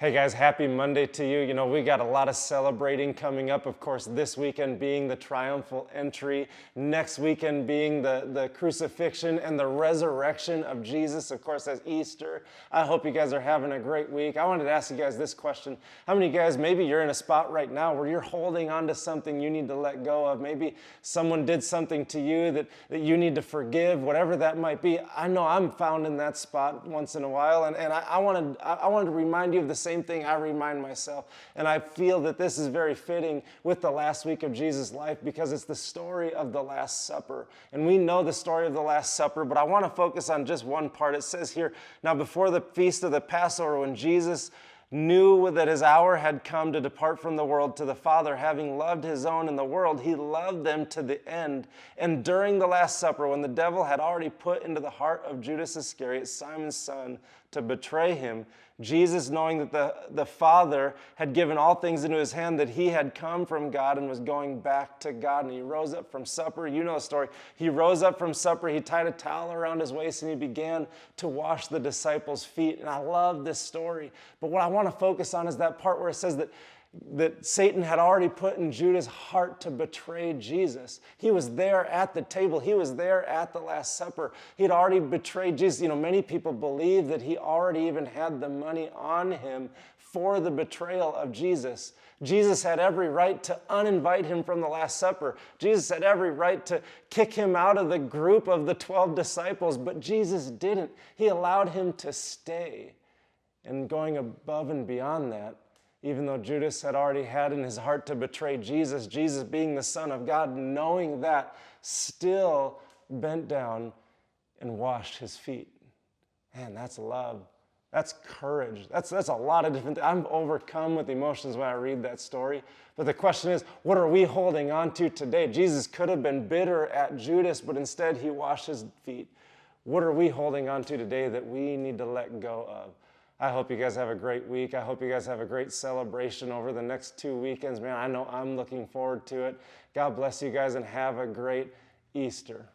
Hey guys, happy Monday to you. You know, we got a lot of celebrating coming up. Of course, this weekend being the triumphal entry, next weekend being the crucifixion and the resurrection of Jesus. Of course, that's Easter. I hope you guys are having a great week. I wanted to ask you guys this question. How many of you guys, maybe you're in a spot right now where you're holding on to something you need to let go of? Maybe someone did something to you that you need to forgive, whatever that might be. I know I'm found in that spot once in a while, and I wanted to remind you of the same thing I remind myself. And I feel that this is very fitting with the last week of Jesus' life because it's the story of the Last Supper. And we know the story of the Last Supper, but I want to focus on just one part. It says here, now before the feast of the Passover, when Jesus knew that his hour had come to depart from the world to the Father, having loved his own in the world, he loved them to the end. And during the Last Supper, when the devil had already put into the heart of Judas Iscariot, Simon's son, to betray him, Jesus, knowing that the Father had given all things into his hand, that he had come from God and was going back to God, and he rose up from supper. You know the story. He rose up from supper, he tied a towel around his waist, and he began to wash the disciples' feet. And I love this story. But what I want to focus on is that part where it says that Satan had already put in Judas' heart to betray Jesus. He was there at the table. He was there at the Last Supper. He'd already betrayed Jesus. You know, many people believe that he already even had the money on him for the betrayal of Jesus. Jesus had every right to uninvite him from the Last Supper. Jesus had every right to kick him out of the group of the 12 disciples, but Jesus didn't. He allowed him to stay. And going above and beyond that, even though Judas had already had in his heart to betray Jesus, Jesus being the Son of God, knowing that, still bent down and washed his feet. Man, that's love. That's courage. That's a lot of different things. I'm overcome with emotions when I read that story. But the question is, what are we holding on to today? Jesus could have been bitter at Judas, but instead he washed his feet. What are we holding on to today that we need to let go of? I hope you guys have a great week. I hope you guys have a great celebration over the next 2 weekends. Man, I know I'm looking forward to it. God bless you guys and have a great Easter.